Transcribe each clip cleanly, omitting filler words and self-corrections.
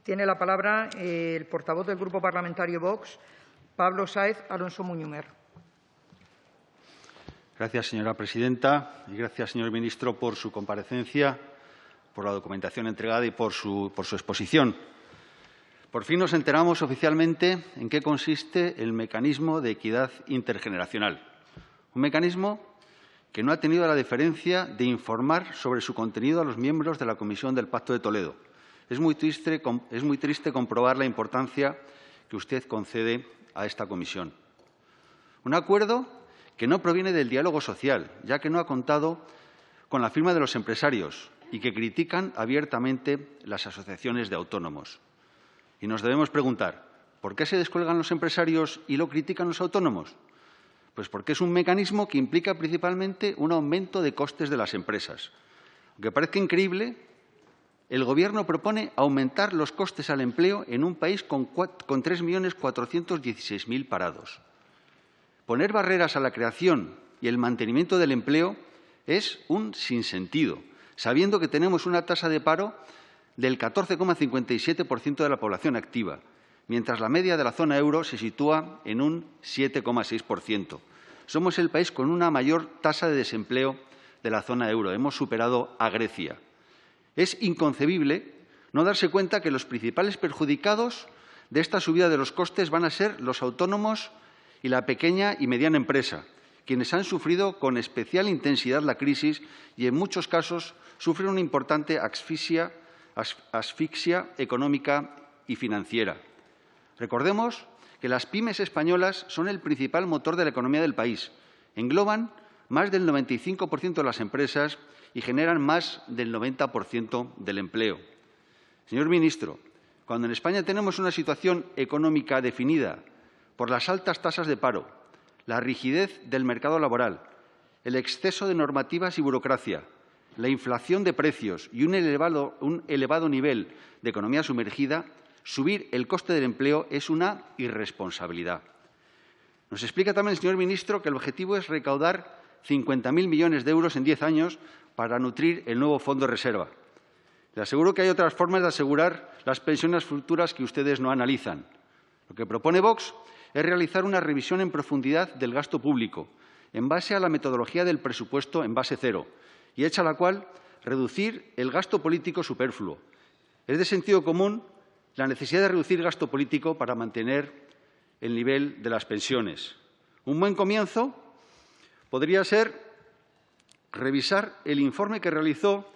Tiene la palabra el portavoz del Grupo Parlamentario Vox, Pablo Sáez Alonso Muñomer. Gracias, señora presidenta, y gracias, señor ministro, por su comparecencia, por la documentación entregada y por su exposición. Por fin nos enteramos oficialmente en qué consiste el mecanismo de equidad intergeneracional. Un mecanismo que no ha tenido la deferencia de informar sobre su contenido a los miembros de la Comisión del Pacto de Toledo. Es muy triste comprobar la importancia que usted concede a esta comisión. Un acuerdo que no proviene del diálogo social, ya que no ha contado con la firma de los empresarios y que critican abiertamente las asociaciones de autónomos. Y nos debemos preguntar, ¿por qué se descuelgan los empresarios y lo critican los autónomos? Pues porque es un mecanismo que implica principalmente un aumento de costes de las empresas. Aunque parezca increíble, el Gobierno propone aumentar los costes al empleo en un país con 3.416.000 parados. Poner barreras a la creación y el mantenimiento del empleo es un sinsentido, sabiendo que tenemos una tasa de paro del 14,57% de la población activa, mientras la media de la zona euro se sitúa en un 7,6%. Somos el país con una mayor tasa de desempleo de la zona euro. Hemos superado a Grecia. Es inconcebible no darse cuenta que los principales perjudicados de esta subida de los costes van a ser los autónomos y la pequeña y mediana empresa, quienes han sufrido con especial intensidad la crisis y, en muchos casos, sufren una importante asfixia económica y financiera. Recordemos que las pymes españolas son el principal motor de la economía del país. Engloban más del 95% de las empresas y generan más del 90% del empleo. Señor ministro, cuando en España tenemos una situación económica definida por las altas tasas de paro, la rigidez del mercado laboral, el exceso de normativas y burocracia, la inflación de precios y un elevado nivel de economía sumergida, subir el coste del empleo es una irresponsabilidad. Nos explica también el señor ministro que el objetivo es recaudar 50.000 millones de euros en 10 años para nutrir el nuevo fondo de reserva. Le aseguro que hay otras formas de asegurar las pensiones futuras que ustedes no analizan. Lo que propone Vox es realizar una revisión en profundidad del gasto público, en base a la metodología del presupuesto en base cero, y hecha la cual reducir el gasto político superfluo. Es de sentido común la necesidad de reducir gasto político para mantener el nivel de las pensiones. Un buen comienzo podría ser revisar el informe que realizó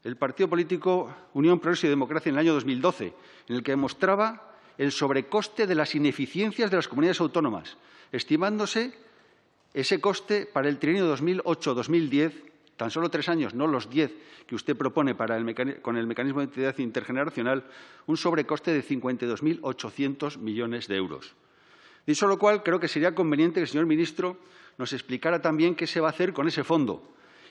el partido político Unión, Progreso y Democracia en el año 2012, en el que demostraba el sobrecoste de las ineficiencias de las comunidades autónomas, estimándose ese coste para el trienio 2008-2010, tan solo 3 años, no los 10 que usted propone con el mecanismo de equidad intergeneracional, un sobrecoste de 52.800 millones de euros. Dicho lo cual, creo que sería conveniente que el señor ministro nos explicara también qué se va a hacer con ese fondo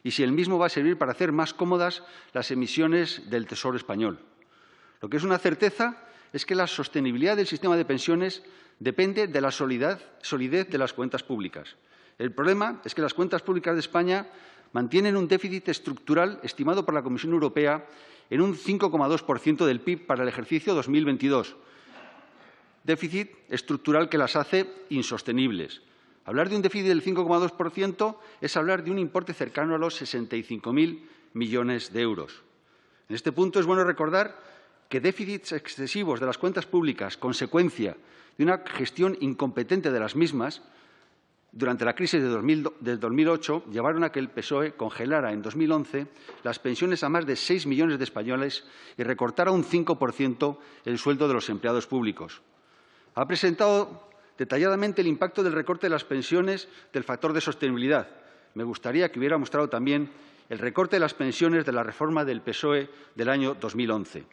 y si el mismo va a servir para hacer más cómodas las emisiones del Tesoro español. Lo que es una certeza es que la sostenibilidad del sistema de pensiones depende de la solidez de las cuentas públicas. El problema es que las cuentas públicas de España mantienen un déficit estructural estimado por la Comisión Europea en un 5,2% del PIB para el ejercicio 2022. Déficit estructural que las hace insostenibles. Hablar de un déficit del 5,2% es hablar de un importe cercano a los 65.000 millones de euros. En este punto es bueno recordar que déficits excesivos de las cuentas públicas, consecuencia de una gestión incompetente de las mismas, durante la crisis del 2008, llevaron a que el PSOE congelara en 2011 las pensiones a más de 6 millones de españoles y recortara un 5% el sueldo de los empleados públicos. Ha presentado detalladamente el impacto del recorte de las pensiones del factor de sostenibilidad. Me gustaría que hubiera mostrado también el recorte de las pensiones de la reforma del PSOE del año 2011.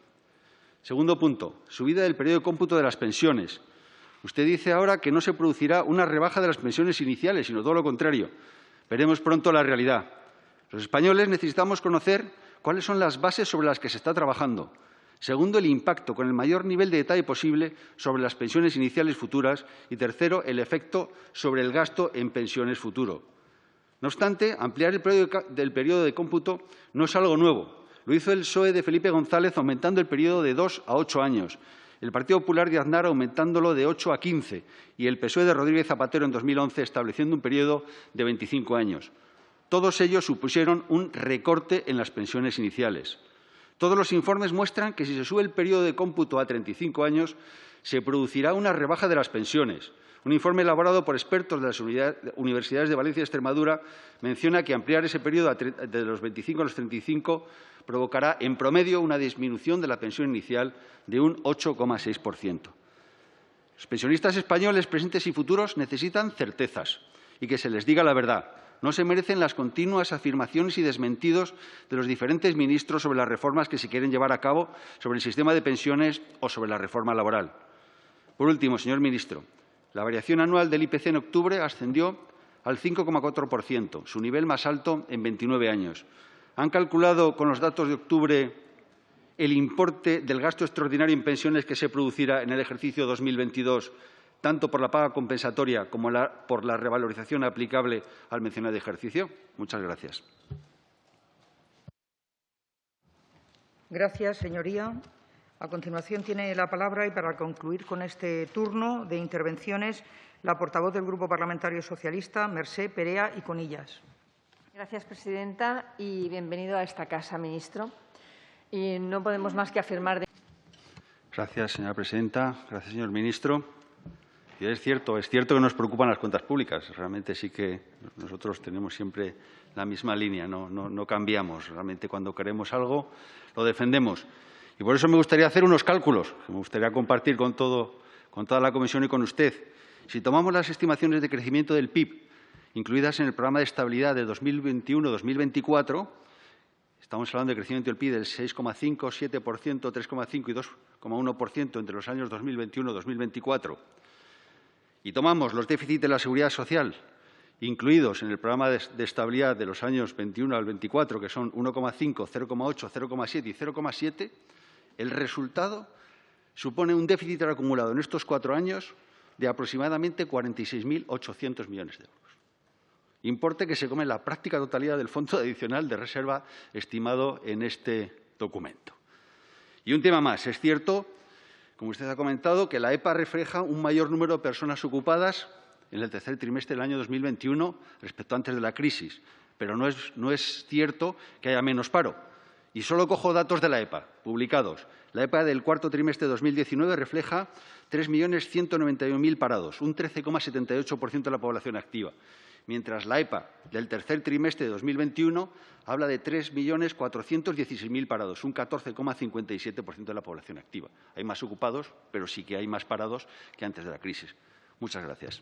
Segundo punto, subida del periodo de cómputo de las pensiones. Usted dice ahora que no se producirá una rebaja de las pensiones iniciales, sino todo lo contrario. Veremos pronto la realidad. Los españoles necesitamos conocer cuáles son las bases sobre las que se está trabajando. Segundo, el impacto, con el mayor nivel de detalle posible, sobre las pensiones iniciales futuras. Y tercero, el efecto sobre el gasto en pensiones futuro. No obstante, ampliar el periodo de cómputo no es algo nuevo. Lo hizo el PSOE de Felipe González, aumentando el periodo de 2 a 8 años. El Partido Popular de Aznar aumentándolo de 8 a 15 y el PSOE de Rodríguez Zapatero en 2011 estableciendo un periodo de 25 años. Todos ellos supusieron un recorte en las pensiones iniciales. Todos los informes muestran que si se sube el periodo de cómputo a 35 años, se producirá una rebaja de las pensiones. Un informe elaborado por expertos de las universidades de Valencia y Extremadura menciona que ampliar ese periodo de los 25 a los 35 provocará, en promedio, una disminución de la pensión inicial de un 8,6%. Los pensionistas españoles presentes y futuros necesitan certezas y que se les diga la verdad. No se merecen las continuas afirmaciones y desmentidos de los diferentes ministros sobre las reformas que se quieren llevar a cabo sobre el sistema de pensiones o sobre la reforma laboral. Por último, señor ministro, la variación anual del IPC en octubre ascendió al 5,4%, su nivel más alto en 29 años. ¿Han calculado con los datos de octubre el importe del gasto extraordinario en pensiones que se producirá en el ejercicio 2022, tanto por la paga compensatoria como por la revalorización aplicable al mencionado ejercicio? Muchas gracias. Gracias, señoría. A continuación tiene la palabra y para concluir con este turno de intervenciones la portavoz del Grupo Parlamentario Socialista, Mercè Perea y Conillas. Gracias, presidenta, y bienvenido a esta casa, ministro. Y no podemos más que afirmar. Gracias, señora presidenta. Gracias, señor ministro. Y es cierto que nos preocupan las cuentas públicas. Realmente sí que nosotros tenemos siempre la misma línea, no cambiamos. Realmente cuando queremos algo lo defendemos. Y por eso me gustaría hacer unos cálculos que me gustaría compartir con toda la comisión y con usted. Si tomamos las estimaciones de crecimiento del PIB incluidas en el programa de estabilidad de 2021-2024, estamos hablando de crecimiento del PIB del 6,5, 7%, 3,5 y 2,1% entre los años 2021 y 2024. Y tomamos los déficits de la Seguridad Social incluidos en el programa de estabilidad de los años 21 al 24, que son 1,5, 0,8, 0,7 y 0,7, el resultado supone un déficit acumulado en estos 4 años de aproximadamente 46.800 millones de euros. Importe que se come la práctica totalidad del fondo adicional de reserva estimado en este documento. Y un tema más. Es cierto, como usted ha comentado, que la EPA refleja un mayor número de personas ocupadas en el tercer trimestre del año 2021 respecto a antes de la crisis, pero no es cierto que haya menos paro. Y solo cojo datos de la EPA, publicados. La EPA del cuarto trimestre de 2019 refleja 3.191.000 parados, un 13,78% de la población activa, mientras la EPA del tercer trimestre de 2021 habla de 3.416.000 parados, un 14,57% de la población activa. Hay más ocupados, pero sí que hay más parados que antes de la crisis. Muchas gracias.